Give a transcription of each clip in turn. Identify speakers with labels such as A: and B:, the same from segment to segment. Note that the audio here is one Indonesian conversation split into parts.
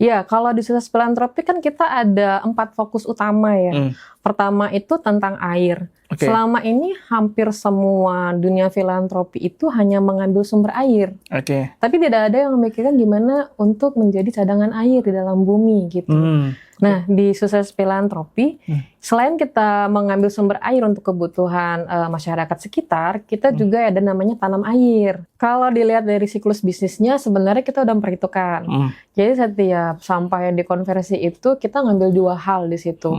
A: Ya, kalau di sukses filantropi kan kita ada 4 fokus utama ya. Pertama itu tentang air.
B: Oke.
A: Selama ini hampir semua dunia filantropi itu hanya mengambil sumber air.
B: Oke.
A: Tapi tidak ada yang memikirkan gimana untuk menjadi cadangan air di dalam bumi gitu. Nah, di sukses filantropi, selain kita mengambil sumber air untuk kebutuhan masyarakat sekitar, kita juga ada namanya tanam air. Kalau dilihat dari siklus bisnisnya, sebenarnya kita udah memperhitungkan. Jadi setiap sampah yang dikonversi itu, kita ngambil 2 hal di situ.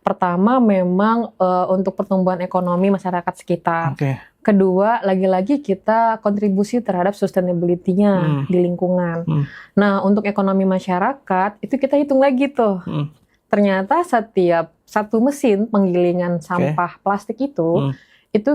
A: Pertama, memang untuk pertumbuhan ekonomi masyarakat sekitar. Kedua, lagi-lagi kita kontribusi terhadap sustainability-nya di lingkungan. Nah, untuk ekonomi masyarakat, itu kita hitung lagi tuh. Ternyata setiap satu mesin penggilingan sampah plastik itu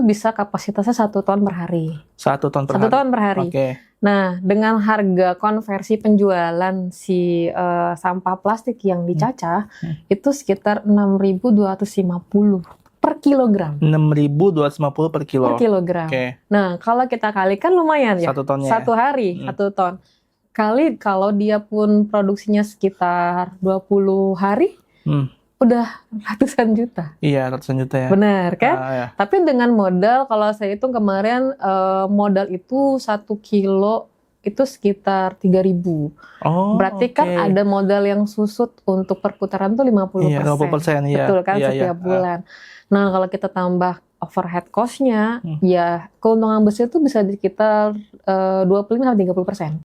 A: bisa kapasitasnya 1 ton per hari.
B: 1 ton per
A: 1 ton per hari. Nah, dengan harga konversi penjualan si sampah plastik yang dicacah, itu sekitar 6.250 per kilogram.
B: 6.250 per kilo.
A: Per kilogram. Nah, kalau kita kalikan lumayan ya.
B: 1 tonnya.
A: 1 hari, 1 ton. Kali kalau dia pun produksinya sekitar 20 hari, udah ratusan juta.
B: Iya, ratusan juta ya.
A: Benar kan?
B: Ya.
A: Tapi dengan modal, kalau saya hitung kemarin, modal itu 1 kilo itu sekitar 3.000. Berarti kan ada modal yang susut untuk perputaran tuh 50%.
B: Iya, 50%.
A: Betul kan, setiap bulan. Nah, kalau kita tambah overhead cost-nya, ya keuntungan besar itu bisa di sekitar 25-30%.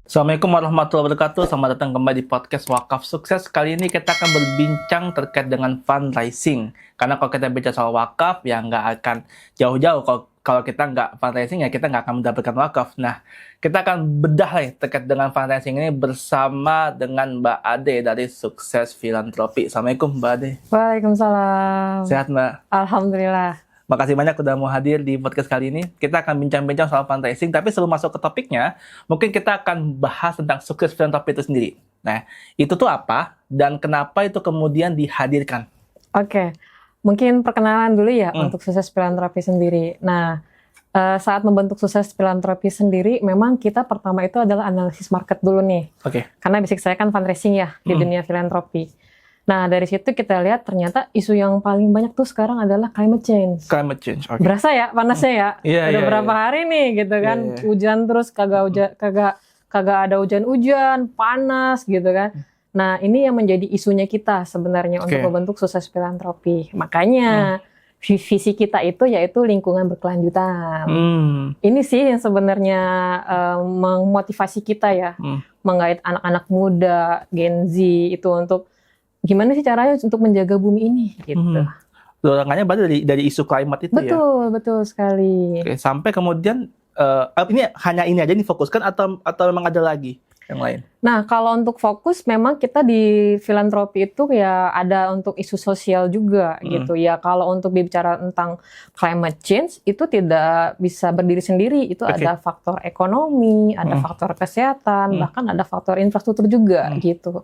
B: Assalamualaikum warahmatullahi wabarakatuh. Selamat datang kembali di podcast Wakaf Sukses. Kali ini kita akan berbincang terkait dengan fundraising. Karena kalau kita bicara soal wakaf, ya nggak akan jauh-jauh. Kalau kita nggak fundraising, ya kita nggak akan mendapatkan wakaf. Nah, kita akan bedah nih terkait dengan fundraising ini bersama dengan Mbak Ade dari Sukses Filantropi. Assalamualaikum Mbak Ade.
A: Waalaikumsalam.
B: Sehat Mbak?
A: Alhamdulillah.
B: Makasih banyak udah mau hadir di podcast kali ini. Kita akan bincang-bincang soal fundraising, tapi sebelum masuk ke topiknya, mungkin kita akan bahas tentang Sukses Filantropi itu sendiri. Nah, itu tuh apa dan kenapa itu kemudian dihadirkan?
A: Oke, mungkin perkenalan dulu ya untuk Sukses Filantropi sendiri. Nah, saat membentuk Sukses Filantropi sendiri, memang kita pertama itu adalah analisis market dulu nih. Karena basic saya kan fundraising ya di dunia filantropi. Nah, dari situ kita lihat ternyata isu yang paling banyak tuh sekarang adalah climate change.
B: Climate change,
A: Berasa ya panasnya ya? Udah berapa hari nih gitu kan, hujan terus kagak ada hujan-hujan, panas gitu kan. Nah, ini yang menjadi isunya kita sebenarnya untuk membentuk Sukses Filantropi. Makanya visi kita itu yaitu lingkungan berkelanjutan. Ini sih yang sebenarnya memotivasi kita ya, menggait anak-anak muda, Gen Z itu untuk gimana sih caranya untuk menjaga bumi ini gitu.
B: Dorongannya berarti dari isu climate itu
A: Betul sekali.
B: Sampai kemudian ini hanya ini aja difokuskan atau memang ada lagi yang lain?
A: Nah, kalau untuk fokus memang kita di filantropi itu ya ada untuk isu sosial juga gitu ya. Kalau untuk bicara tentang climate change itu tidak bisa berdiri sendiri. Itu ada faktor ekonomi, ada faktor kesehatan, bahkan ada faktor infrastruktur juga gitu.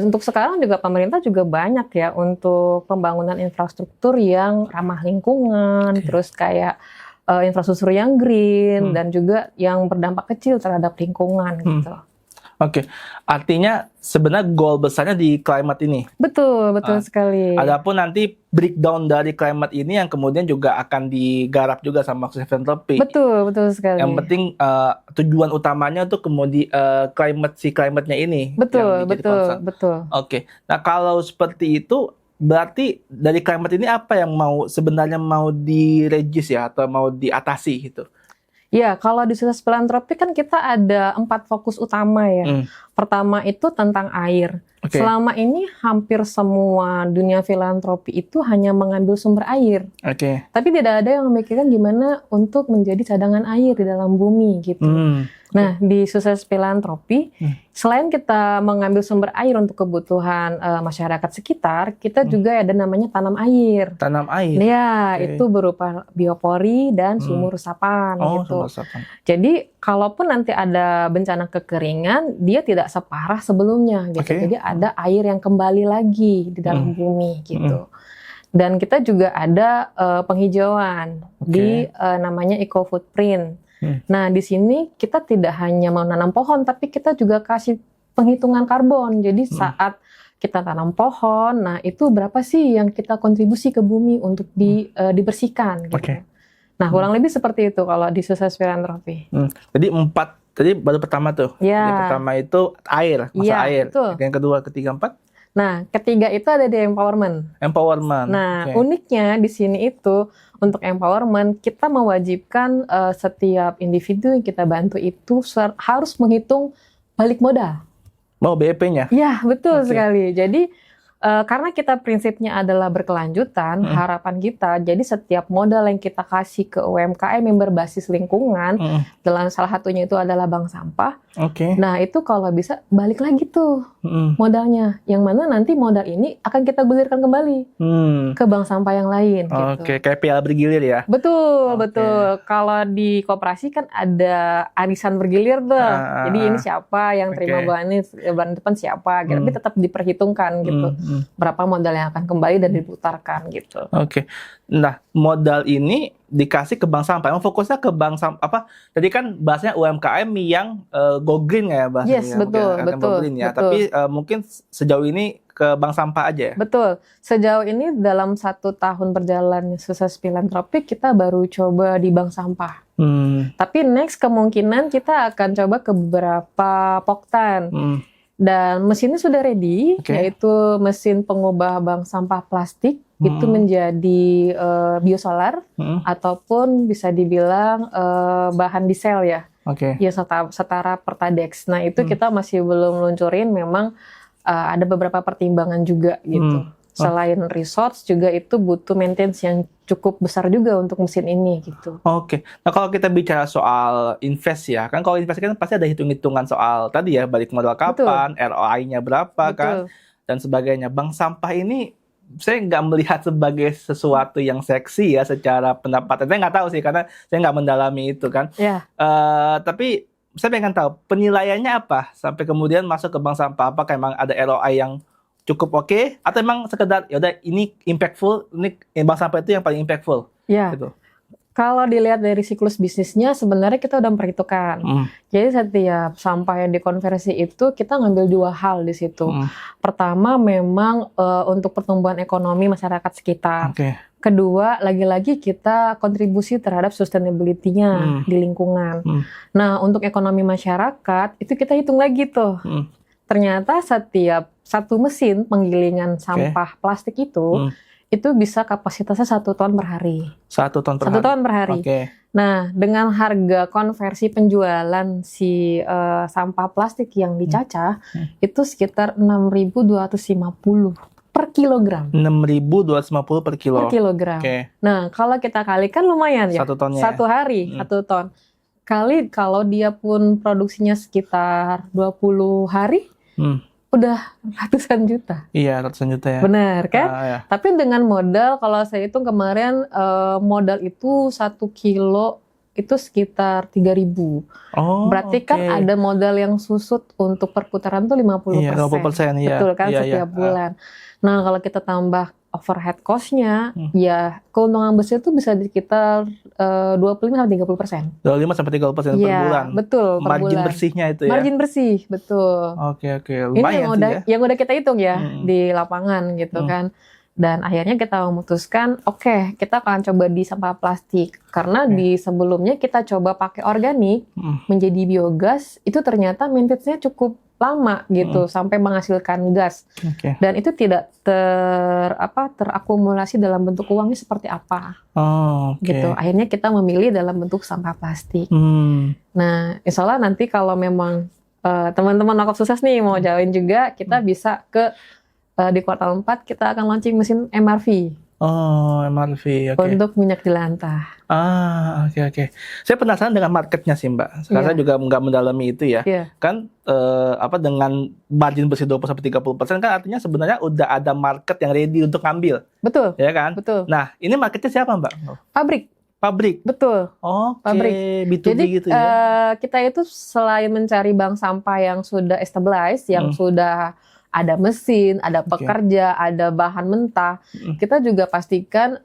A: Untuk sekarang juga pemerintah juga banyak ya untuk pembangunan infrastruktur yang ramah lingkungan, terus kayak infrastruktur yang green dan juga yang berdampak kecil terhadap lingkungan gitu.
B: Artinya sebenarnya goal besarnya di climate ini.
A: Betul sekali.
B: Adapun nanti breakdown dari climate ini yang kemudian juga akan digarap juga sama Sukses Filantropi.
A: Betul sekali.
B: Yang penting tujuan utamanya tuh kemudian climate-nya ini.
A: Betul.
B: Nah, kalau seperti itu berarti dari climate ini apa yang sebenarnya mau di-reduce ya atau mau diatasi gitu?
A: Ya, kalau di Sukses Filantropi kan kita ada 4 fokus utama ya. Pertama itu tentang air. Selama ini hampir semua dunia filantropi itu hanya mengambil sumber air. Tapi tidak ada yang memikirkan gimana untuk menjadi cadangan air di dalam bumi gitu. Nah, di Sukses Filantropi, selain kita mengambil sumber air untuk kebutuhan masyarakat sekitar, kita juga ada namanya tanam air.
B: Tanam air?
A: Ya, itu berupa biopori dan sumur resapan gitu. Jadi, kalaupun nanti ada bencana kekeringan, dia tidak separah sebelumnya gitu. Jadi, ada air yang kembali lagi di dalam bumi gitu. Dan kita juga ada penghijauan di namanya eco footprint. Nah, di sini kita tidak hanya menanam pohon, tapi kita juga kasih penghitungan karbon. Jadi saat kita tanam pohon, nah itu berapa sih yang kita kontribusi ke bumi untuk dibersihkan gitu. Nah, kurang lebih seperti itu kalau di Sukses Filantropi.
B: Jadi 4, tadi baru pertama tuh. Jadi pertama itu air, masalah air.
A: Betul.
B: Yang kedua, ketiga, 4.
A: Nah, ketiga itu ada di empowerment. Nah, uniknya di sini itu untuk empowerment kita mewajibkan setiap individu yang kita bantu itu harus menghitung balik modal.
B: Mau BEP-nya?
A: Ya, betul sekali. Jadi karena kita prinsipnya adalah berkelanjutan, harapan kita, jadi setiap modal yang kita kasih ke UMKM yang berbasis lingkungan, dalam salah satunya itu adalah bank sampah. Nah, itu kalau bisa balik lagi tuh modalnya. Yang mana nanti modal ini akan kita gulirkan kembali ke bank sampah yang lain. Gitu.
B: Kayak piala bergilir ya?
A: Betul, betul. Kalau di koperasi kan ada arisan bergilir tuh. Jadi ini siapa yang terima bulan depan siapa, gitu. Tapi tetap diperhitungkan gitu. Berapa modal yang akan kembali dan diputarkan gitu.
B: Nah, modal ini dikasih ke bank sampah. Emang fokusnya ke bank sampah apa? Tadi kan bahasanya UMKM yang go green ya bahasanya.
A: Yes, betul.
B: Green ya. Tapi mungkin sejauh ini ke bank sampah aja ya?
A: Betul. Sejauh ini dalam 1 tahun berjalannya Sukses Filantropi kita baru coba di bank sampah. Tapi next kemungkinan kita akan coba ke beberapa poktan. Dan mesinnya sudah ready, yaitu mesin pengubah bank sampah plastik itu menjadi biosolar ataupun bisa dibilang bahan diesel ya. Ya setara Pertadex. Nah itu kita masih belum luncurin, memang ada beberapa pertimbangan juga gitu. Selain resource juga itu butuh maintenance yang cukup besar juga untuk mesin ini gitu.
B: Nah kalau kita bicara soal invest ya, kan kalau invest kan pasti ada hitung-hitungan soal tadi ya, balik modal kapan, ROI-nya berapa kan, dan sebagainya. Bank sampah ini saya nggak melihat sebagai sesuatu yang seksi ya secara pendapatan. Saya nggak tahu sih karena saya nggak mendalami itu kan. Tapi saya pengen tahu penilaiannya apa sampai kemudian masuk ke bank sampah. Apakah emang ada ROI yang cukup atau emang sekedar ya udah ini impactful, ini bank sampah itu yang paling impactful gitu.
A: Kalau dilihat dari siklus bisnisnya sebenarnya kita udah memperhitungkan. Jadi setiap sampah yang dikonversi itu kita ngambil 2 hal di situ. Pertama memang untuk pertumbuhan ekonomi masyarakat sekitar. Kedua, lagi-lagi kita kontribusi terhadap sustainability-nya di lingkungan. Nah, untuk ekonomi masyarakat itu kita hitung lagi tuh. Ternyata setiap 1 mesin penggilingan sampah plastik itu bisa kapasitasnya 1 ton per hari.
B: 1 ton per hari?
A: 1 ton per hari. Nah, dengan harga konversi penjualan si sampah plastik yang dicacah, itu sekitar 6.250 per kilogram.
B: 6.250 per kilo?
A: Per kilogram. Nah, kalau kita kalikan lumayan ya.
B: 1 tonnya
A: 1 hari, 1 ton. Kali kalau dia pun produksinya sekitar 20 hari, udah ratusan juta.
B: Iya, ratusan juta ya.
A: Benar kan? Tapi dengan modal, kalau saya hitung kemarin, modal itu 1 kilo itu sekitar 3.000. Berarti kan ada modal yang susut untuk perputaran tuh 50%.
B: Iya, 50%.
A: Betul kan, setiap bulan. Nah, kalau kita tambah overhead cost-nya, ya keuntungan bersih itu bisa di sekitar 25-30%.
B: 25-30% per bulan?
A: Betul, per
B: margin
A: bulan.
B: Bersihnya itu ya?
A: Margin bersih, betul.
B: Lumayan
A: ini yang udah kita hitung ya di lapangan gitu kan. Dan akhirnya kita memutuskan, kita akan coba di sampah plastik. Karena di sebelumnya kita coba pakai organik, menjadi biogas, itu ternyata maintenance-nya cukup lama gitu, sampai menghasilkan gas. Dan itu tidak terakumulasi dalam bentuk uangnya seperti apa. Gitu. Akhirnya kita memilih dalam bentuk sampah plastik. Nah, insya Allah nanti kalau memang teman-teman Wakaf Sukses nih mau join juga, kita bisa ke di kuartal 4 kita akan launching mesin MRV.
B: MRV,
A: untuk minyak jelantah.
B: Saya penasaran dengan marketnya sih Mbak. Karena saya juga nggak mendalami itu ya. Kan dengan margin bersih 20-30% kan artinya sebenarnya udah ada market yang ready untuk ngambil.
A: Betul.
B: Ya kan?
A: Betul.
B: Nah, ini marketnya siapa Mbak? Pabrik.
A: Betul.
B: Pabrik. B2B
A: jadi,
B: gitu ya.
A: Kita itu selain mencari bank sampah yang sudah established, yang sudah ada mesin, ada pekerja, ada bahan mentah. Kita juga pastikan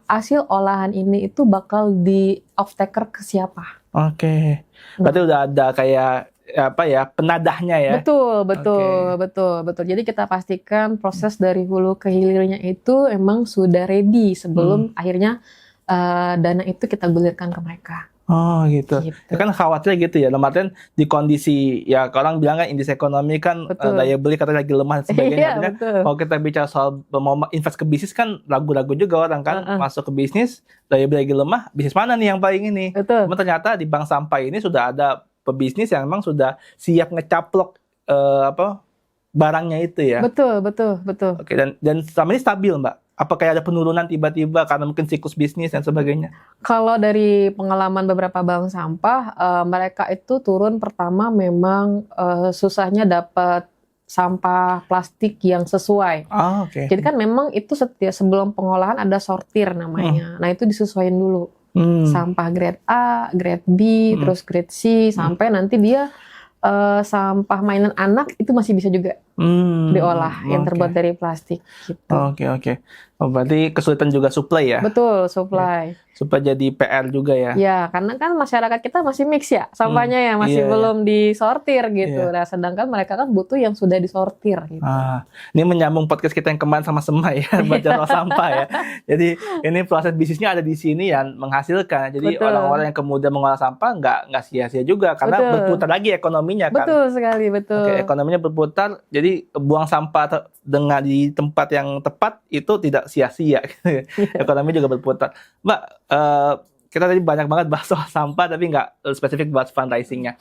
A: hasil olahan ini itu bakal di off-taker ke siapa.
B: Oke. Berarti udah ada kayak penadahnya ya?
A: Betul. Jadi kita pastikan proses dari hulu ke hilirnya itu emang sudah ready sebelum akhirnya dana itu kita gulirkan ke mereka.
B: Oh gitu. Ya kan khawatirnya gitu ya. Dalam artian di kondisi ya orang bilang kan indeks ekonomi kan daya beli katanya lagi lemah dan sebagainya. Kalau kita bicara soal mau invest ke bisnis kan ragu-ragu juga orang kan masuk ke bisnis daya beli lagi lemah. Bisnis mana nih yang paling ini? Cuma ternyata di bank sampah ini sudah ada pebisnis yang memang sudah siap ngecaplok barangnya itu ya. Betul. Oke, dan selama ini stabil Mbak. Apa kayak ada penurunan tiba-tiba karena mungkin siklus bisnis dan sebagainya?
A: Kalau dari pengalaman beberapa bank sampah, mereka itu turun pertama memang susahnya dapat sampah plastik yang sesuai. Jadi kan memang itu sebelum pengolahan ada sortir namanya. Nah itu disesuaikan dulu. Sampah grade A, grade B, terus grade C, sampai nanti dia sampah mainan anak itu masih bisa juga diolah yang terbuat dari plastik. Gitu.
B: Oke. Oh, berarti kesulitan juga supply ya?
A: Betul, supply.
B: Supaya jadi PR juga ya?
A: Ya, karena kan masyarakat kita masih mix ya, sampahnya ya masih belum disortir gitu. Nah, sedangkan mereka kan butuh yang sudah disortir gitu.
B: Ini menyambung podcast kita yang kemarin sama Semai ya, baca soal sampah ya. Jadi ini proses bisnisnya ada di sini yang menghasilkan. Jadi orang-orang yang kemudian mengolah sampah nggak sia-sia juga karena berputar lagi ekonominya kan.
A: Betul sekali, betul.
B: Ekonominya berputar, jadi buang sampah dengan di tempat yang tepat itu tidak sia-sia. Ekonomi juga berputar. Mbak, kita tadi banyak banget bahas soal sampah tapi nggak spesifik bahas fundraising-nya.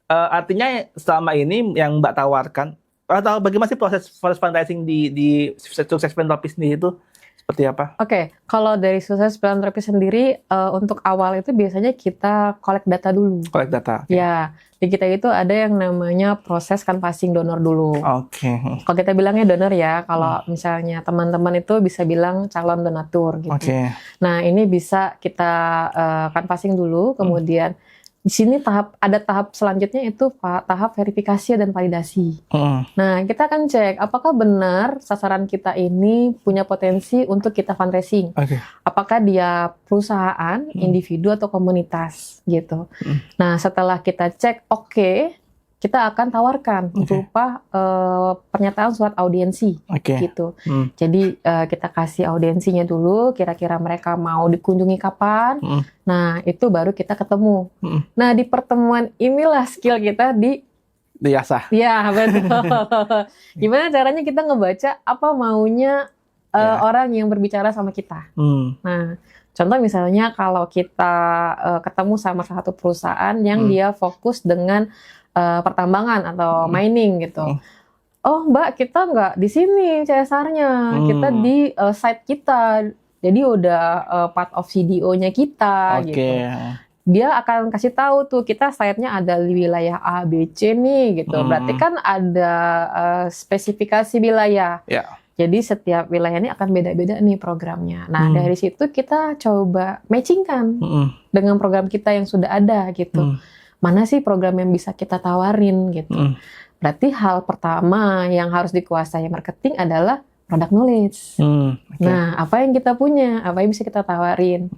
B: Artinya selama ini yang Mbak tawarkan, atau bagaimana sih proses fundraising di Sukses Philanthropy sendiri itu seperti apa? Oke,
A: kalau dari Sukses Philanthropy sendiri untuk awal itu biasanya kita collect data dulu.
B: Collect data.
A: Ya, di kita itu ada yang namanya proses canvassing donor dulu. Kalau kita bilangnya donor ya, kalau misalnya teman-teman itu bisa bilang calon donatur gitu. Nah, ini bisa kita canvassing dulu, kemudian di sini ada tahap selanjutnya itu tahap verifikasi dan validasi. Nah, kita akan cek apakah benar sasaran kita ini punya potensi untuk kita fundraising. Apakah dia perusahaan, individu atau komunitas gitu. Nah, setelah kita cek kita akan tawarkan berupa pernyataan surat audiensi gitu. Jadi kita kasih audiensinya dulu, kira-kira mereka mau dikunjungi kapan. Nah, itu baru kita ketemu. Nah, di pertemuan inilah skill kita
B: diasah.
A: Ya, betul. Gimana caranya kita ngebaca apa maunya orang yang berbicara sama kita. Nah, contoh misalnya kalau kita ketemu sama satu perusahaan yang dia fokus dengan pertambangan atau mining gitu. Oh Mbak, kita nggak di sini CSR-nya, kita di site kita, jadi udah part of CDO-nya kita gitu. Dia akan kasih tahu tuh kita site-nya ada di wilayah A, B, C nih gitu. Berarti kan ada spesifikasi wilayah. Jadi setiap wilayah ini akan beda-beda nih programnya. Nah dari situ kita coba matchingkan dengan program kita yang sudah ada gitu. Mana sih program yang bisa kita tawarin gitu. Berarti hal pertama yang harus dikuasai marketing adalah product knowledge. Nah, apa yang kita punya, apa yang bisa kita tawarin.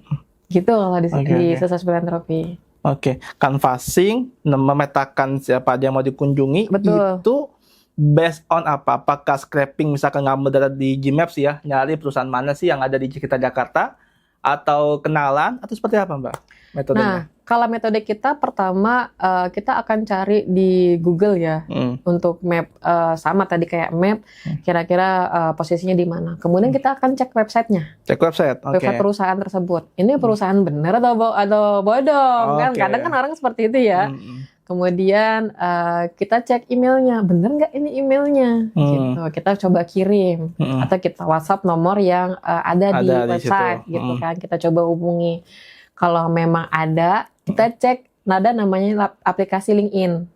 A: Gitu kalau di Sukses Philanthropy.
B: Canvassing, memetakan siapa aja yang mau dikunjungi. Itu based on apa? Apakah scraping misalkan ngambil data di Gmaps ya, nyari perusahaan mana sih yang ada di sekitar Jakarta, atau kenalan, atau seperti apa Mbak metodenya?
A: Nah, kalau metode kita pertama kita akan cari di Google ya untuk map, sama tadi kayak map kira-kira posisinya di mana. Kemudian kita akan cek websitenya.
B: Cek website,
A: website perusahaan tersebut. Ini perusahaan benar atau bodong kan? Kadang kan orang seperti itu ya. Kemudian kita cek emailnya, bener nggak ini emailnya? Gitu. Kita coba kirim atau kita WhatsApp nomor yang ada di website gitu kan. Kita coba hubungi. Kalau memang ada, kita cek ada namanya aplikasi LinkedIn.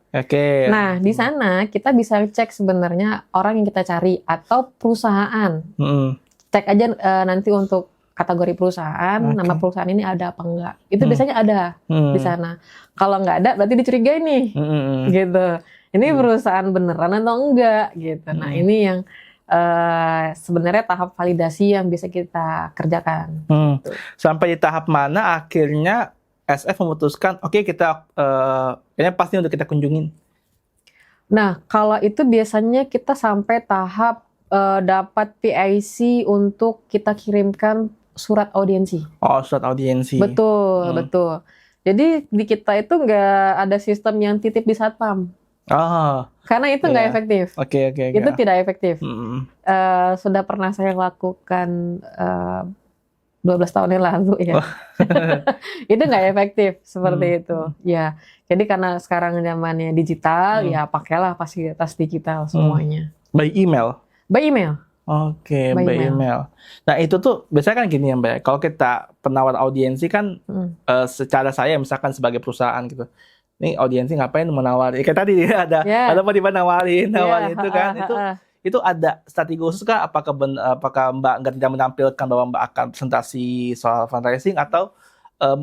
A: Nah, di sana kita bisa cek sebenarnya orang yang kita cari atau perusahaan. Cek aja nanti untuk kategori perusahaan, nama perusahaan ini ada apa enggak. Itu biasanya ada di sana. Kalau nggak ada, berarti dicurigai nih. Gitu. ini perusahaan beneran atau enggak gitu. Nah ini yang sebenarnya tahap validasi yang bisa kita kerjakan. Gitu.
B: Sampai di tahap mana akhirnya SF memutuskan, oke, kita kayaknya pasti untuk kita kunjungin.
A: Nah, kalau itu biasanya kita sampai tahap dapat PIC untuk kita kirimkan surat audiensi.
B: Oh, surat audiensi.
A: Betul, betul. Jadi di kita itu nggak ada sistem yang titip di satpam.
B: Oh.
A: Karena itu nggak efektif.
B: Oke.
A: Itu tidak efektif. Sudah pernah saya lakukan 12 tahun yang lalu ya. Itu nggak efektif seperti itu. Ya, jadi karena sekarang zamannya digital, ya pakailah fasilitas digital semuanya.
B: By email?
A: By email.
B: Oke, by email. Nah itu tuh biasanya kan gini ya Mbak, kalau kita penawar audiensi kan secara saya misalkan sebagai perusahaan gitu, nih audiensi ngapain menawar? Kayak tadi ada tiba-tiba nawarin itu kan, itu ada strategi khusus kah? Apakah Mbak nggak tidak menampilkan bahwa Mbak akan presentasi soal fundraising atau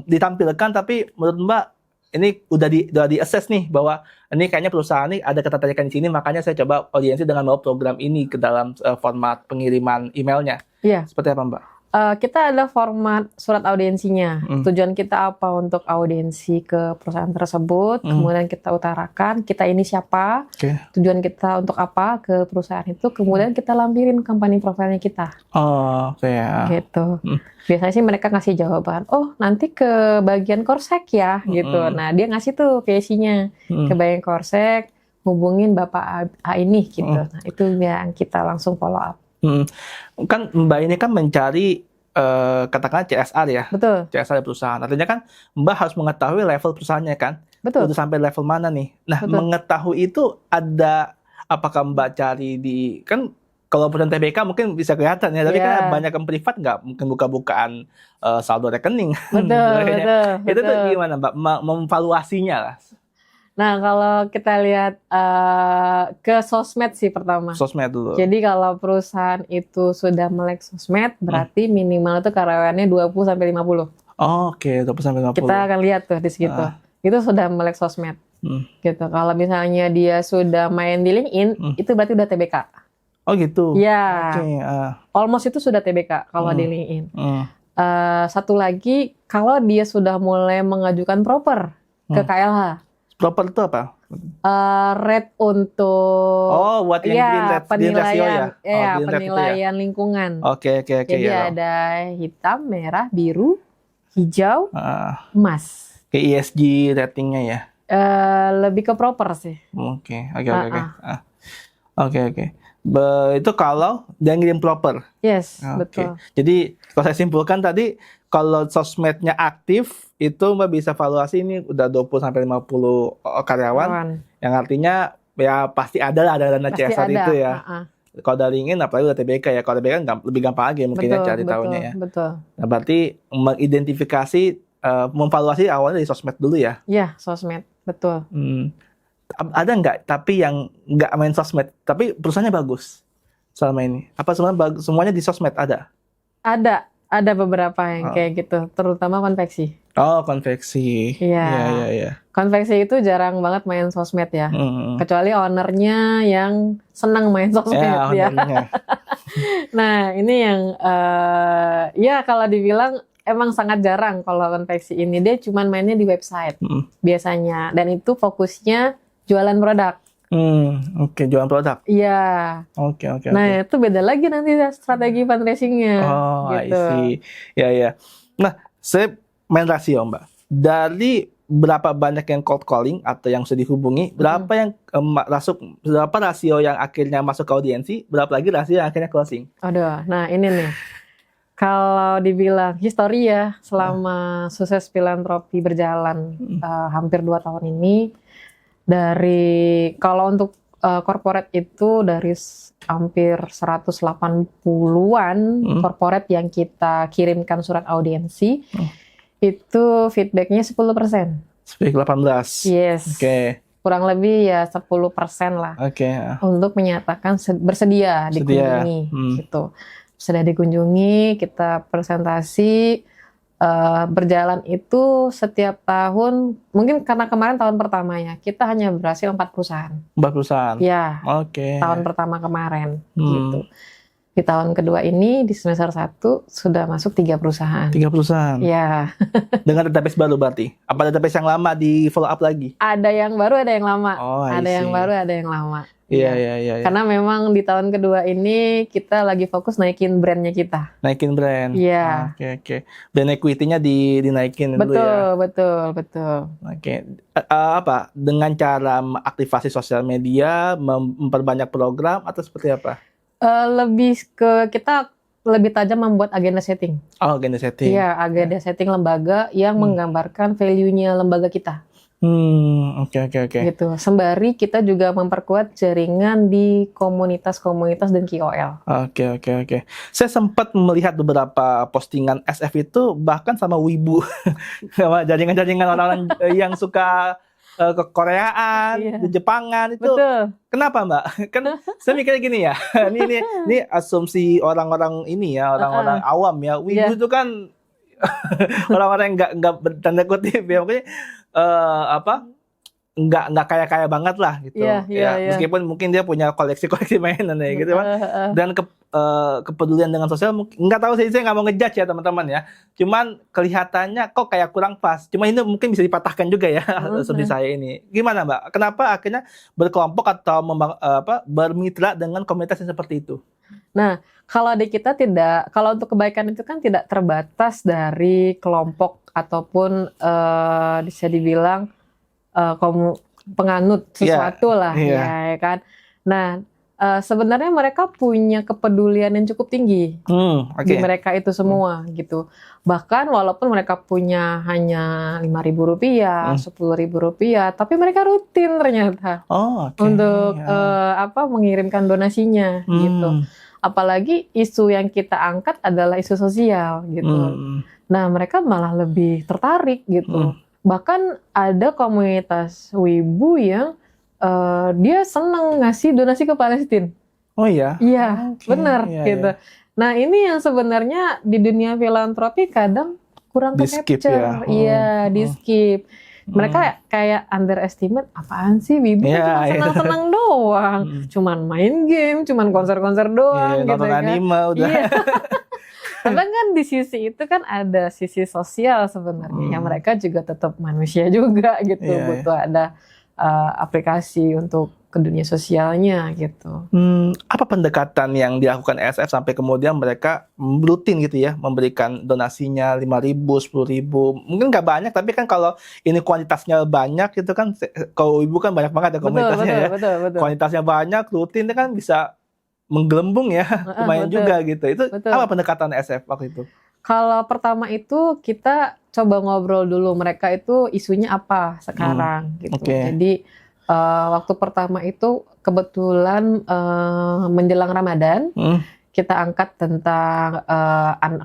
B: ditampilkan tapi menurut Mbak ini udah di assess nih bahwa ini kayaknya perusahaan ini ada ketertarikan di sini, makanya saya coba audiensi dengan membawa program ini ke dalam format pengiriman emailnya.
A: Iya.
B: Seperti apa Mbak?
A: Kita ada format surat audiensinya. Tujuan kita apa untuk audiensi ke perusahaan tersebut, kemudian kita utarakan kita ini siapa, tujuan kita untuk apa ke perusahaan itu, kemudian kita lampirin company profile-nya kita.
B: Oh, oke.
A: Gitu. Biasanya sih mereka ngasih jawaban, oh nanti ke bagian Korsek ya, gitu. Nah dia ngasih tuh PIC-nya ke bagian Korsek, hubungin Bapak A ini, gitu. Nah itu yang kita langsung follow up.
B: Kan Mbak ini kan mencari katakanlah CSR ya.
A: Betul.
B: CSR perusahaan. Artinya kan Mbak harus mengetahui level perusahaannya kan.
A: Betul.
B: Udah sampai level mana nih. Nah, mengetahui itu ada, apakah Mbak cari di, kan kalau perusahaan TBK mungkin bisa kelihatan ya, tapi kan banyak yang privat nggak mungkin buka-bukaan saldo rekening.
A: Betul.
B: Itu tuh gimana Mbak memvaluasinya lah?
A: Nah, kalau kita lihat ke sosmed sih pertama.
B: Sosmed dulu.
A: Jadi kalau perusahaan itu sudah melek sosmed, berarti minimal itu karyawannya 20-50.
B: Oke, 20-50.
A: Kita akan lihat tuh di segitu. Itu sudah melek sosmed. Gitu. Kalau misalnya dia sudah main di LinkedIn, itu berarti udah TBK.
B: Oh gitu?
A: Ya.
B: Okay,
A: almost itu sudah TBK kalau di LinkedIn. Satu lagi, kalau dia sudah mulai mengajukan proper ke KLH.
B: Proper itu apa?
A: Rate untuk
B: buat yang
A: penilaian,
B: penilaian
A: lingkungan.
B: Oke.
A: Jadi ada hitam, merah, biru, hijau, emas.
B: Ke ESG ratingnya ya?
A: Lebih ke proper sih.
B: Oke. Itu kalau dia ngirim proper.
A: Yes, betul.
B: Jadi kalau saya simpulkan tadi, kalau sosmednya aktif, itu Mbak bisa valuasi ini udah 20-50 karyawan. Yang artinya ya pasti ada dana CSR itu ya. Kalau dari LinkedIn apalagi udah TBK ya. Kalau TBK kan lebih gampang aja mungkin cari tahunya ya.
A: Betul.
B: Nah berarti mengidentifikasi, memvaluasi awalnya dari sosmed dulu ya?
A: Iya, sosmed. Betul.
B: Ada nggak tapi yang nggak main sosmed, tapi perusahaannya bagus selama ini? Apa semuanya di sosmed ada? Ada beberapa yang kayak gitu, terutama konveksi. Oh, konveksi. Iya.
A: Konveksi itu jarang banget main sosmed ya. Kecuali ownernya yang senang main sosmed ya. Nah, ini yang ya kalau dibilang emang sangat jarang kalau konveksi ini. Dia cuma mainnya di website biasanya. Dan itu fokusnya jualan produk.
B: Oke, jualan produk.
A: Iya.
B: Oke.
A: Nah, itu beda lagi nanti strategi fundraisingnya.
B: Oh,
A: gitu.
B: I see. Ya. Nah, saya main rasio Mbak. Dari berapa banyak yang cold calling atau yang sudah dihubungi, berapa yang berapa rasio yang akhirnya masuk ke audiensi, berapa lagi rasio yang akhirnya closing?
A: Aduh, nah ini nih. Kalau dibilang histori ya, selama Sukses Filantropi berjalan hampir 2 tahun ini, kalau untuk corporate itu dari hampir 180-an corporate yang kita kirimkan surat audiensi, itu feedbacknya 10%.
B: Feedback 18?
A: Yes.
B: Oke.
A: Kurang lebih ya 10% lah.
B: Oke.
A: Untuk menyatakan bersedia dikunjungi. Gitu. Sudah dikunjungi, kita presentasi, berjalan itu setiap tahun, mungkin karena kemarin tahun pertama ya, kita hanya berhasil 4 perusahaan.
B: 4 perusahaan?
A: Ya,
B: Oke.
A: tahun pertama kemarin gitu. Di tahun kedua ini, di semester 1 sudah masuk 3 perusahaan.
B: 3 perusahaan?
A: Ya.
B: Dengan database baru berarti? Apa database yang lama di follow up lagi?
A: Ada yang baru, ada yang lama.
B: Oh,
A: ada yang baru, ada yang lama.
B: Iya.
A: Karena memang di tahun kedua ini kita lagi fokus naikin brandnya kita.
B: Naikin brand.
A: Iya.
B: Oke. Brand equity-nya dinaikin dulu ya.
A: Betul.
B: Oke. Apa? Dengan cara mengaktifasi sosial media, memperbanyak program atau seperti apa?
A: Lebih ke kita lebih tajam membuat agenda setting.
B: Oh, agenda setting.
A: Iya, agenda setting lembaga yang menggambarkan value-nya lembaga kita.
B: Oke.
A: Gitu. Sembari kita juga memperkuat jaringan di komunitas-komunitas dan KOL.
B: Oke. Saya sempat melihat beberapa postingan SF itu bahkan sama wibu, sama jaringan-jaringan orang-orang yang suka ke Koreaan, di Jepangan itu.
A: Betul.
B: Kenapa, Mbak? Kan saya mikirnya gini ya. Ini asumsi orang-orang ini ya, orang-orang awam ya. Wibu itu kan orang-orang yang nggak bertanda kutip ya, mungkin nggak kaya banget lah gitu. Meskipun mungkin dia punya koleksi mainan ya gitu kan. Dan kepedulian dengan sosial nggak tahu sih, saya nggak mau ngejudge ya teman-teman ya. Cuman kelihatannya kok kayak kurang pas. Cuma ini mungkin bisa dipatahkan juga ya asumsi saya ini. Gimana, Mbak? Kenapa akhirnya berkelompok atau bermitra dengan komunitas yang seperti itu?
A: Nah, kalau di kita kalau untuk kebaikan itu kan tidak terbatas dari kelompok ataupun bisa dibilang penganut sesuatu lah ya kan. Nah, sebenarnya mereka punya kepedulian yang cukup tinggi di mereka itu semua gitu. Bahkan walaupun mereka punya hanya Rp5.000, Rp10.000, tapi mereka rutin ternyata untuk mengirimkan donasinya gitu. Apalagi isu yang kita angkat adalah isu sosial gitu. Nah, mereka malah lebih tertarik gitu. Bahkan ada komunitas wibu yang dia senang ngasih donasi ke Palestina.
B: Oh iya?
A: Iya, benar gitu. Nah, ini yang sebenarnya di dunia filantropi kadang kurang ke-capture. Iya, di-skip. Mereka kayak underestimate, apaan sih wibu cuma senang-senang doang. Cuman main game, cuman konser-konser doang gitu
B: nonton
A: kan.
B: anime udah.
A: Iya. Karena kan di sisi itu kan ada sisi sosial sebenarnya. Yang mereka juga tetap manusia juga gitu. Butuh ada aplikasi untuk ke dunia sosialnya gitu.
B: Apa pendekatan yang dilakukan SF sampai kemudian mereka rutin gitu ya memberikan donasinya 5.000, 10.000, mungkin nggak banyak tapi kan kalau ini kuantitasnya banyak gitu kan, kalau ibu kan banyak banget ya komunitasnya betul. Kuantitasnya banyak, rutin itu kan bisa menggelembung ya, lumayan juga gitu. Itu apa pendekatan SF waktu itu?
A: Kalau pertama itu kita coba ngobrol dulu mereka itu isunya apa sekarang gitu. Jadi waktu pertama itu kebetulan menjelang Ramadan kita angkat tentang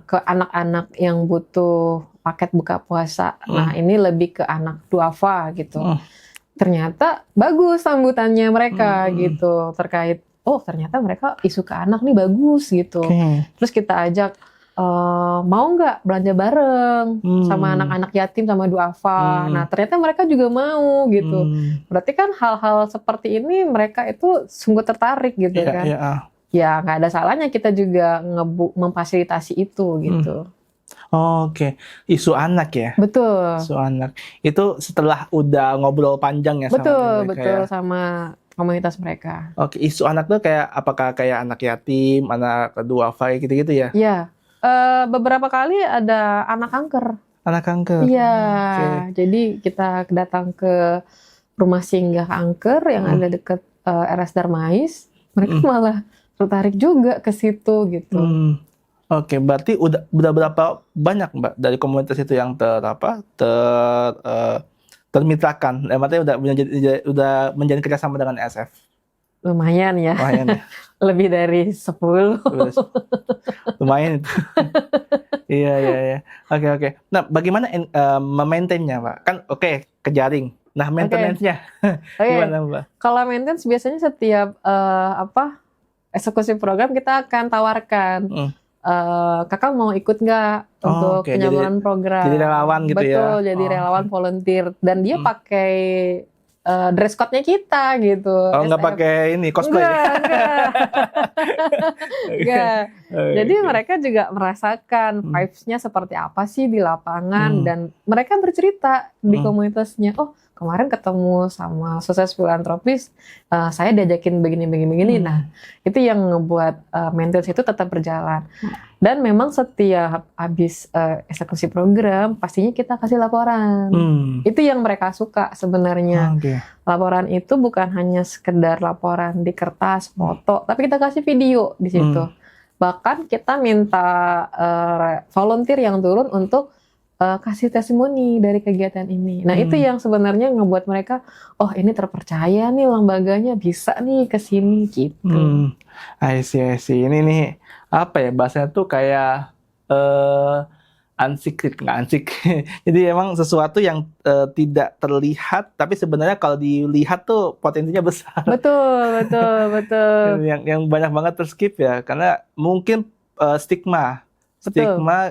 A: ke anak-anak yang butuh paket buka puasa. Nah, ini lebih ke anak duafa gitu. Ternyata bagus sambutannya mereka gitu terkait ternyata mereka isu ke anak nih bagus gitu. Terus kita ajak mau nggak belanja bareng sama anak-anak yatim sama duafa. Nah, ternyata mereka juga mau gitu. Berarti kan hal-hal seperti ini mereka itu sungguh tertarik gitu kan. Ya nggak ada salahnya kita juga memfasilitasi itu gitu.
B: Isu anak ya.
A: Betul.
B: Isu anak. Itu setelah udah ngobrol panjang ya sama mereka ya?
A: Sama komunitas mereka.
B: Isu anak tuh apakah kayak anak yatim, anak duafa gitu-gitu ya?
A: Iya. Beberapa kali ada anak kanker.
B: Anak kanker?
A: Iya. Jadi kita datang ke rumah singgah kanker yang ada dekat RS Darmais. Mereka malah tertarik juga ke situ gitu.
B: Berarti udah berapa banyak Mbak dari komunitas itu yang termitrakan? Maksudnya udah menjadi kerjasama dengan SF?
A: Lumayan ya. Lebih dari 10.
B: Lumayan itu. Iya. Oke. Nah, bagaimana memaintainnya, Pak? Kan ke jaring. Nah, maintenance-nya gimana, Mbak?
A: Kalau maintenance biasanya setiap eksekusi program kita akan tawarkan kakak mau ikut nggak untuk
B: oke.
A: penyaluran program?
B: Jadi relawan gitu ya?
A: Betul, jadi relawan volunteer. Dan dia pakai dress code-nya kita gitu.
B: Oh, nggak
A: SF.
B: pakai ini cosplay?
A: Enggak. Enggak. Jadi
B: Oke.
A: mereka juga merasakan vibes-nya seperti apa sih di lapangan, dan mereka bercerita di komunitasnya, oh kemarin ketemu sama Sukses Filantropis, saya diajakin begini. Nah, itu yang ngebuat maintenance itu tetap berjalan. Dan memang setiap habis eksekusi program, pastinya kita kasih laporan. Itu yang mereka suka sebenarnya.
B: Oke.
A: Laporan itu bukan hanya sekedar laporan di kertas, foto, tapi kita kasih video di situ. Bahkan kita minta volunteer yang turun untuk kasih testimoni dari kegiatan ini. Nah, itu yang sebenarnya ngebuat mereka, oh ini terpercaya nih lembaganya, bisa nih ke sini gitu.
B: I see. Ini nih apa ya bahasanya tuh kayak unsecret, nggak unsecret. Jadi emang sesuatu yang tidak terlihat, tapi sebenarnya kalau dilihat tuh potensinya besar.
A: Betul.
B: yang banyak banget terskip ya, karena mungkin stigma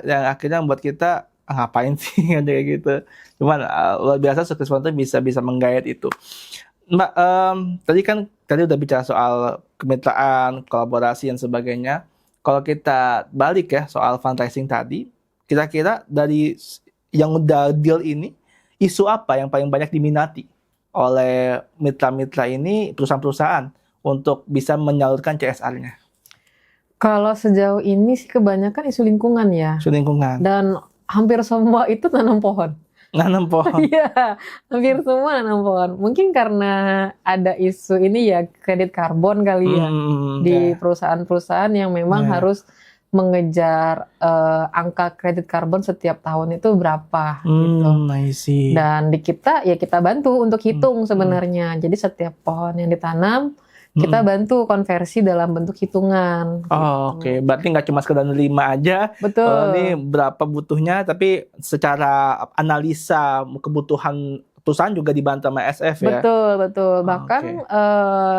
B: yang akhirnya membuat kita ngapain sih kayak gitu. Cuman luar biasa Sukses Filantropis bisa menggait itu. Mbak, tadi udah bicara soal kemitraan, kolaborasi dan sebagainya. Kalau kita balik ya soal fundraising tadi, kira-kira dari yang udah deal ini, isu apa yang paling banyak diminati oleh mitra-mitra ini, perusahaan-perusahaan untuk bisa menyalurkan CSR-nya?
A: Kalau sejauh ini sih kebanyakan isu lingkungan ya.
B: Isu lingkungan.
A: Dan hampir semua itu tanam pohon.
B: Nanam pohon.
A: Iya, hampir semua nanam pohon. Mungkin karena ada isu ini ya, kredit karbon kali ya, di perusahaan-perusahaan yang memang harus mengejar angka kredit karbon setiap tahun itu berapa gitu.
B: I see.
A: Dan di kita ya kita bantu untuk hitung sebenarnya. Jadi setiap pohon yang ditanam kita bantu konversi dalam bentuk hitungan.
B: Oke. Berarti nggak cuma sekedar nerima aja.
A: Betul.
B: Ini berapa butuhnya, tapi secara analisa kebutuhan perusahaan juga dibantu sama SF ya.
A: Betul. Bahkan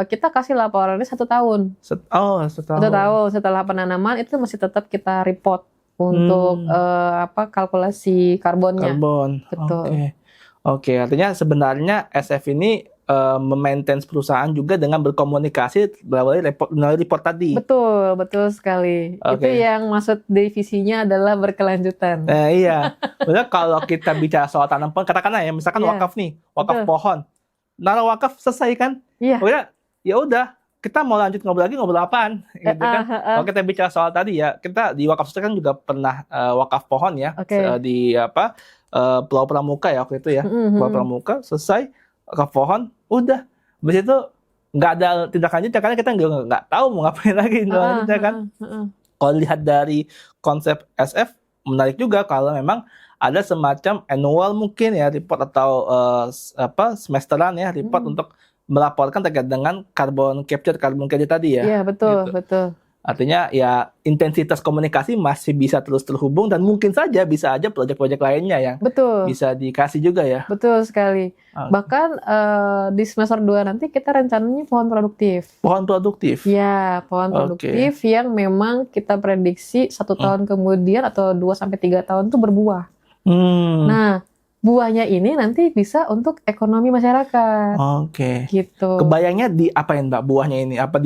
A: kita kasih laporannya 1 tahun.
B: Setahun.
A: 1 tahun setelah penanaman itu masih tetap kita report untuk kalkulasi karbonnya. Betul.
B: Oke. Artinya sebenarnya SF ini memaintain perusahaan juga dengan berkomunikasi melalui report tadi.
A: Betul sekali. Itu yang maksud divisinya adalah berkelanjutan.
B: Iya. Benar, kalau kita bicara soal tanam pohon, katakanlah ya, misalkan wakaf nih, wakaf pohon. Naruh wakaf selesai kan?
A: Iya.
B: Ya udah, kita mau lanjut ngobrol apaan? Gitu kan? Kalau kita bicara soal tadi ya, kita di wakaf sukses kan juga pernah wakaf pohon ya, di Pulau Pramuka ya waktu itu ya, Pulau Pramuka selesai. Ke pohon, udah. Habis itu nggak ada tindak lanjut, karena kita nggak tahu mau ngapain lagi. Kan? Kalau lihat dari konsep SF, menarik juga kalau memang ada semacam annual mungkin ya, report atau semesteran ya, report untuk melaporkan terkait dengan carbon capture tadi ya.
A: Iya, betul.
B: Artinya ya intensitas komunikasi masih bisa terus terhubung, dan mungkin saja bisa aja proyek-proyek lainnya yang bisa dikasih juga ya.
A: Betul sekali. Bahkan di semester 2 nanti kita rencananya pohon produktif.
B: Pohon produktif?
A: Ya, pohon produktif yang memang kita prediksi 1 tahun kemudian atau 2-3 tahun itu berbuah. Nah, buahnya ini nanti bisa untuk ekonomi masyarakat. Gitu.
B: Kebayangnya diapain Mbak buahnya ini? Apa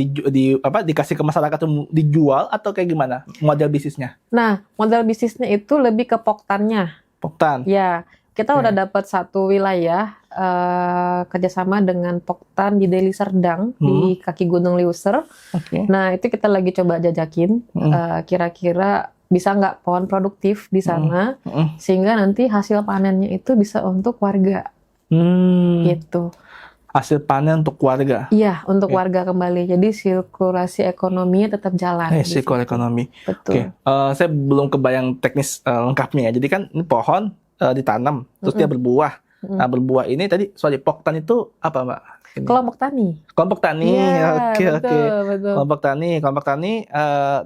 B: dikasih ke masyarakat, dijual atau kayak gimana model bisnisnya?
A: Nah, model bisnisnya itu lebih ke poktannya.
B: Poktan.
A: Ya, kita udah dapat 1 wilayah kerjasama dengan Poktan di Deli Serdang di kaki Gunung Liuser. Nah, itu kita lagi coba jajakin kira-kira bisa nggak pohon produktif di sana, sehingga nanti hasil panennya itu bisa untuk warga. Gitu.
B: Hasil panen untuk warga?
A: Iya, untuk warga kembali. Jadi sirkulasi ekonominya tetap jalan.
B: Sirkulasi ekonomi.
A: Betul.
B: Saya belum kebayang teknis lengkapnya ya. Jadi kan ini pohon ditanam, terus dia berbuah. Nah, berbuah ini tadi, Poktan itu apa, Mbak?
A: Kelompok tani.
B: Kelompok tani,
A: Iya,
B: oke.
A: betul.
B: Kelompok tani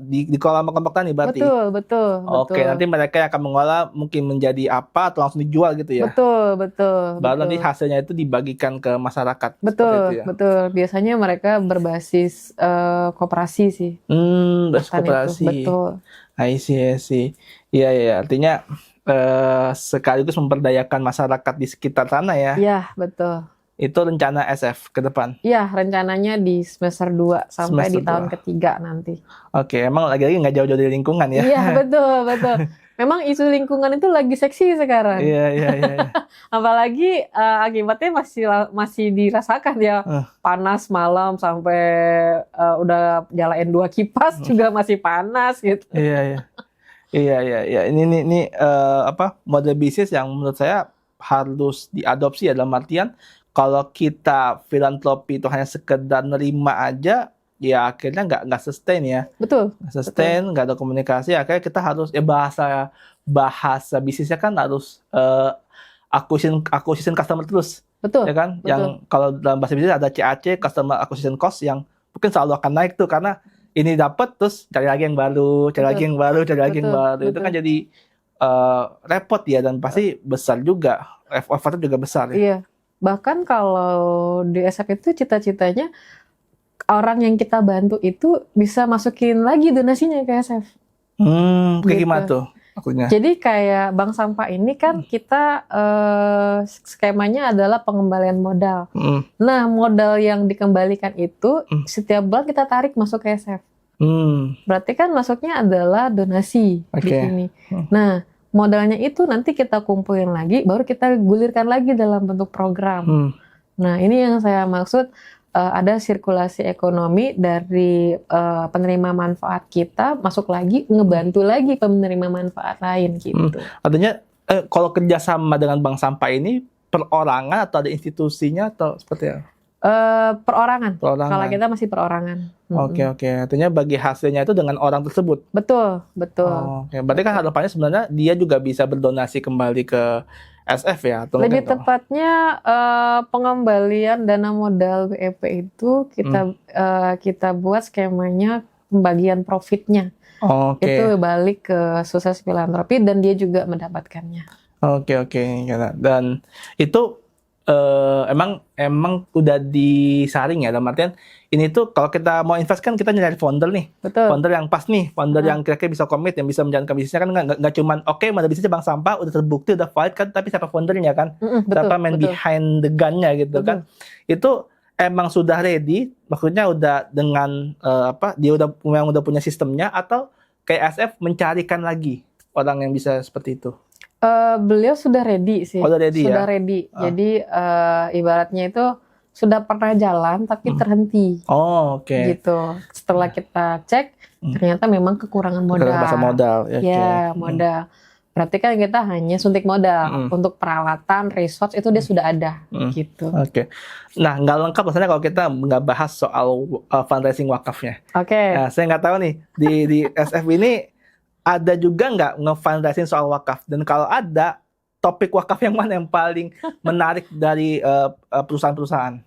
B: di kelompok tani berarti.
A: Betul.
B: Oke, nanti mereka yang akan mengolah mungkin menjadi apa atau langsung dijual gitu ya?
A: Betul.
B: Baru nanti hasilnya itu dibagikan ke masyarakat.
A: Betul.
B: Itu ya?
A: Biasanya mereka berbasis koperasi sih.
B: Basis koperasi.
A: Betul.
B: I see. Iya. Artinya sekaligus memberdayakan masyarakat di sekitar sana ya.
A: Iya, betul.
B: Itu rencana SF ke depan?
A: Iya, rencananya di semester 2 sampai
B: Semester
A: di tahun
B: 2.
A: ketiga nanti.
B: Oke, emang lagi-lagi nggak jauh-jauh dari lingkungan ya?
A: Iya, betul. Memang isu lingkungan itu lagi seksi sekarang.
B: Iya.
A: Apalagi akibatnya masih dirasakan ya. Panas malam sampai udah nyalain 2 kipas juga masih panas gitu.
B: Iya. Ini model bisnis yang menurut saya harus diadopsi ya, dalam artian kalau kita filantropi itu hanya sekedar nerima aja, ya akhirnya nggak sustain ya.
A: Betul.
B: Nggak ada komunikasi, akhirnya kita harus bahasa bisnisnya kan harus acquisition customer terus.
A: Betul.
B: Ya kan?
A: Betul.
B: Yang kalau dalam bahasa bisnis ada CAC, customer acquisition cost, yang mungkin selalu akan naik tuh karena ini dapat terus cari lagi yang baru, cari lagi yang baru. Itu kan jadi repot ya, dan pasti besar juga. Effortnya juga besar ya.
A: Iya. Bahkan kalau di SF itu cita-citanya orang yang kita bantu itu bisa masukin lagi donasinya ke SF.
B: Kayak
A: Gitu.
B: gimana tuh akunya?
A: Jadi kayak bank sampah ini kan kita skemanya adalah pengembalian modal. Nah, modal yang dikembalikan itu setiap bulan kita tarik masuk ke SF. Berarti kan masuknya adalah donasi di sini. Nah, modalnya itu nanti kita kumpulin lagi, baru kita gulirkan lagi dalam bentuk program. Nah, ini yang saya maksud, ada sirkulasi ekonomi dari penerima manfaat kita masuk lagi, ngebantu lagi penerima manfaat lain gitu.
B: Artinya kalau kerjasama dengan bank sampah ini perorangan atau ada institusinya atau seperti apa?
A: Perorangan. Kalau kita masih perorangan.
B: Oke. Artinya bagi hasilnya itu dengan orang tersebut.
A: Betul.
B: Oke. Berarti kan harapannya sebenarnya dia juga bisa berdonasi kembali ke SF ya? Atau
A: lebih tepatnya pengembalian dana modal WEP itu kita buat skemanya pembagian profitnya. Itu balik ke Sukses Filantropi dan dia juga mendapatkannya.
B: Oke. Dan itu emang udah disaring ya, dalam artian ini tuh kalau kita mau invest kan kita nyari founder nih.
A: Betul.
B: Founder yang pas nih, founder yang kira-kira bisa komit, yang bisa menjalankan bisnisnya kan, nggak cuman modal bisnisnya bank sampah udah terbukti udah valid kan, tapi siapa foundernya kan, siapa main behind the gun-nya gitu kan. Itu emang sudah ready, maksudnya udah dengan dia udah punya sistemnya, atau kayak SF mencarikan lagi orang yang bisa seperti itu?
A: Beliau sudah ready sih.
B: Sudah
A: ready. Jadi ibaratnya itu sudah pernah jalan tapi terhenti. Gitu. Setelah kita cek, ternyata memang kekurangan modal. Modal. Berarti kan kita hanya suntik modal untuk peralatan, resource itu dia sudah ada. Gitu.
B: Nah, nggak lengkap misalnya kalau kita nggak bahas soal fundraising wakafnya. Nah, saya nggak tahu nih di SF ini ada juga nggak nge-fundraising soal wakaf? Dan kalau ada, topik wakaf yang mana yang paling menarik dari perusahaan-perusahaan?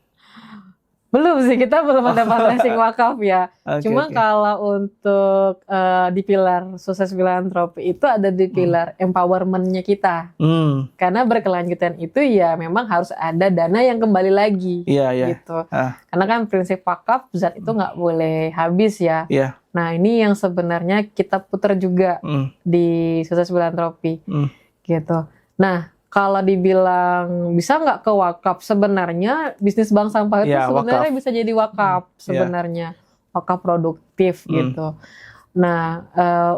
A: Belum sih, kita belum ada fundraising wakaf ya. Cuma kalau untuk di pilar Sukses Filantropi itu ada di pilar empowerment-nya kita. Karena berkelanjutan itu ya memang harus ada dana yang kembali lagi. Gitu. Karena kan prinsip wakaf, zat itu nggak boleh habis ya. Nah, ini yang sebenarnya kita putar juga di Sukses Filantropi. Gitu. Nah, kalau dibilang bisa nggak ke wakaf, sebenarnya bisnis bank sampah itu sebenarnya bisa jadi wakaf sebenarnya. Wakaf produktif gitu. Nah,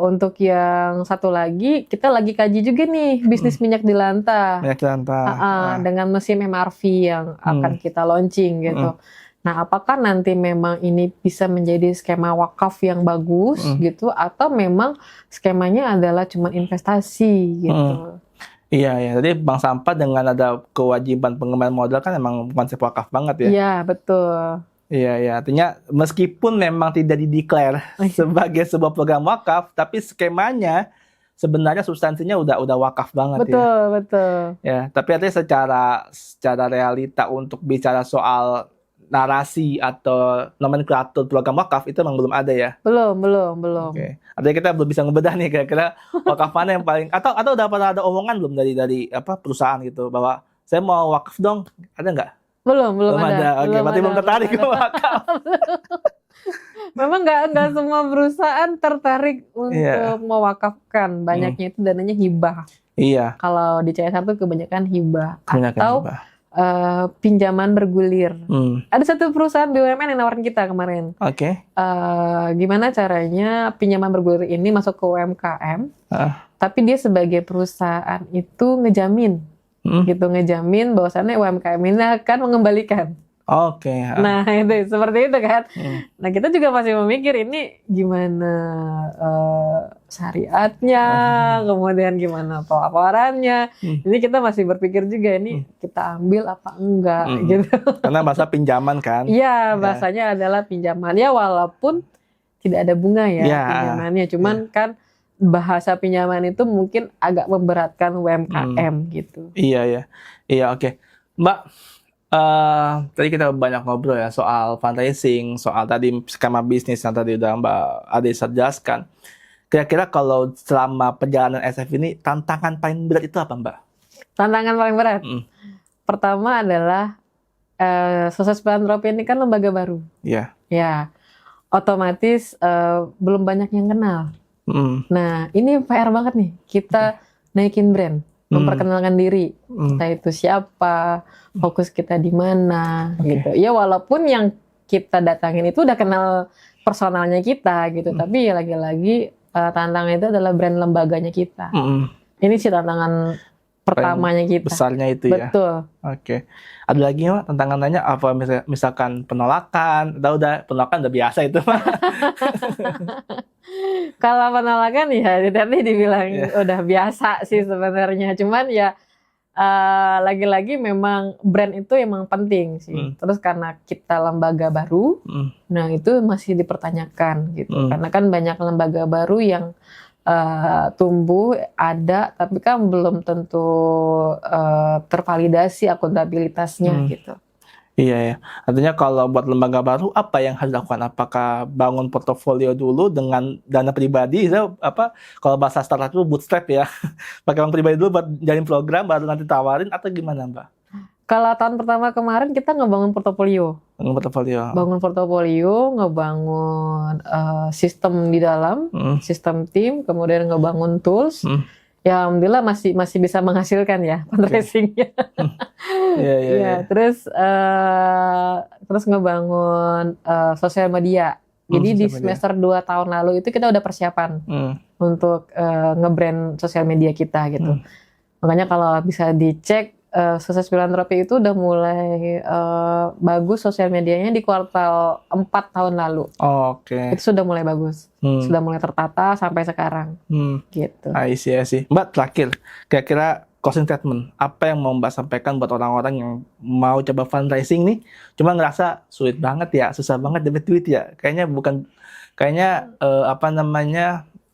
A: untuk yang satu lagi, kita lagi kaji juga nih bisnis minyak jelantah. Dengan mesin MRV yang akan kita launching gitu. Nah, apakah nanti memang ini bisa menjadi skema wakaf yang bagus gitu, atau memang skemanya adalah cuma investasi gitu?
B: Iya. Jadi bank sampah dengan ada kewajiban pengembalian modal kan emang konsep wakaf banget ya?
A: Iya, betul.
B: Iya. Artinya meskipun memang tidak dideklar sebagai sebuah program wakaf, tapi skemanya sebenarnya substansinya udah wakaf banget
A: Betul.
B: ya. Tapi artinya secara realita untuk bicara soal narasi atau nomenklatur program wakaf itu memang belum ada ya.
A: Belum.
B: Oke. Artinya kita belum bisa ngebedah nih kira-kira wakaf mana yang paling atau udah pernah ada omongan belum dari perusahaan gitu bahwa saya mau wakaf dong, ada nggak?
A: Belum ada.
B: Oke, berarti belum tertarik ke wakaf.
A: Memang nggak semua perusahaan tertarik untuk mewakafkan. Banyaknya itu dananya hibah.
B: Iya.
A: Kalau di CSR tuh kebanyakan hibah atau
B: hibah.
A: Pinjaman bergulir. Ada satu perusahaan BUMN yang nawarin kita kemarin.
B: Oke.
A: Gimana caranya pinjaman bergulir ini masuk ke UMKM, tapi dia sebagai perusahaan itu ngejamin bahwasannya UMKM ini akan mengembalikan.
B: Oke.
A: Nah itu seperti itu kan. Nah kita juga masih memikir ini gimana syariatnya, kemudian gimana pelaporannya. Ini kita masih berpikir juga ini kita ambil apa enggak gitu.
B: Karena bahasa pinjaman kan.
A: Iya, bahasanya adalah pinjaman ya, walaupun tidak ada bunga ya pinjamannya. Cuman kan bahasa pinjaman itu mungkin agak memberatkan UMKM gitu.
B: Iya, oke. Mbak, tadi kita banyak ngobrol ya soal fundraising, soal tadi skema bisnis yang tadi udah Mbak Adesa jelaskan. Kira-kira kalau selama perjalanan SF ini tantangan paling berat itu apa, Mbak?
A: Tantangan paling berat? Pertama adalah Sukses Filantropi ini kan lembaga baru.
B: Iya.
A: Ya, otomatis belum banyak yang kenal. Nah, ini PR banget nih. Kita naikin brand, memperkenalkan diri. Kita itu siapa, fokus kita di mana, gitu. Ya walaupun yang kita datangin itu udah kenal personalnya kita, gitu. Tapi ya lagi-lagi tantangan itu adalah brand lembaganya kita. Ini sih tantangan pertamanya kita.
B: Besarnya itu ya.
A: Betul.
B: Oke. Ada lagi Mbak tantangan lainnya apa misalkan penolakan? Penolakan udah biasa itu.
A: Kalau penolakan ya tadi dibilang udah biasa sih sebenarnya. Cuman ya lagi-lagi memang brand itu emang penting sih. Terus karena kita lembaga baru, nah itu masih dipertanyakan gitu. Karena kan banyak lembaga baru yang tumbuh ada, tapi kan belum tentu tervalidasi akuntabilitasnya gitu.
B: Iya ya. Artinya kalau buat lembaga baru apa yang harus dilakukan? Apakah bangun portofolio dulu dengan dana pribadi? Kalau bahasa startup itu bootstrap ya. Pakai uang pribadi dulu buat jalin program baru nanti tawarin atau gimana, Mbak?
A: Kalau tahun pertama kemarin kita ngebangun portofolio. Bangun portofolio, ngebangun sistem di dalam, sistem tim, kemudian ngebangun tools. Ya alhamdulillah masih bisa menghasilkan ya fundraisingnya. Ya, terus ngebangun sosial media. Jadi di semester 2 tahun lalu itu kita udah persiapan untuk nge-brand sosial media kita gitu. Makanya kalau bisa dicek Sukses Filantropi itu udah mulai bagus sosial medianya di kuartal 4 tahun lalu.
B: Oke.
A: Itu sudah mulai bagus. Sudah mulai tertata sampai sekarang. Gitu.
B: I see. Mbak, terakhir, kira-kira closing statement, apa yang mau Mbak sampaikan buat orang-orang yang mau coba fundraising nih, cuma ngerasa sulit banget ya, susah banget dapat duit ya.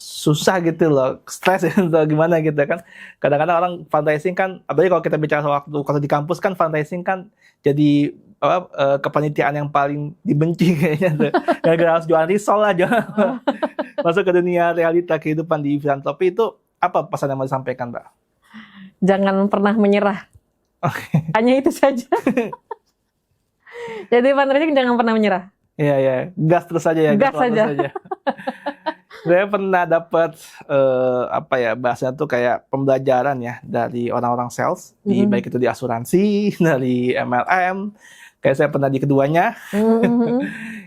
B: Susah gitu loh, stres atau gimana gitu kan. Kadang-kadang orang fundraising kan, apalagi kalau kita bicara waktu di kampus kan fundraising kan jadi kepanitiaan yang paling dibenci kayaknya tuh. Gara-gara harus jualan risol aja. Masuk ke dunia realita kehidupan di filantropi itu apa pesan yang mau disampaikan, Mbak?
A: Jangan pernah menyerah. Hanya itu saja. Jadi fundraising jangan pernah menyerah.
B: Iya, gas terus aja ya.
A: Gas saja.
B: Saya pernah dapat bahasanya tuh kayak pembelajaran ya dari orang-orang sales, baik itu di asuransi, dari MLM, kayak saya pernah di keduanya.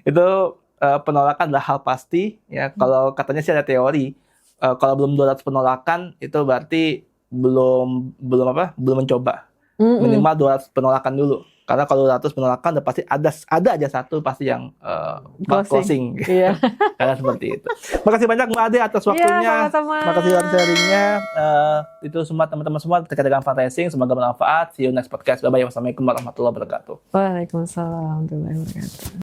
B: Itu penolakan adalah hal pasti ya. Kalau katanya sih ada teori, kalau belum 200 penolakan itu berarti belum mencoba. Minimal 200 penolakan dulu. Karena kalau 200 penolakan udah pasti ada aja satu pasti yang closing.
A: Iya.
B: Karena seperti itu. Makasih banyak Mbak Ade atas waktunya.
A: Sama-sama.
B: Makasih atas sharingnya. Itu semua teman-teman semua terkait dengan fundraising. Semoga bermanfaat. See you next podcast. Bye-bye. Wassalamualaikum warahmatullahi wabarakatuh.
A: Waalaikumsalam warahmatullahi wabarakatuh.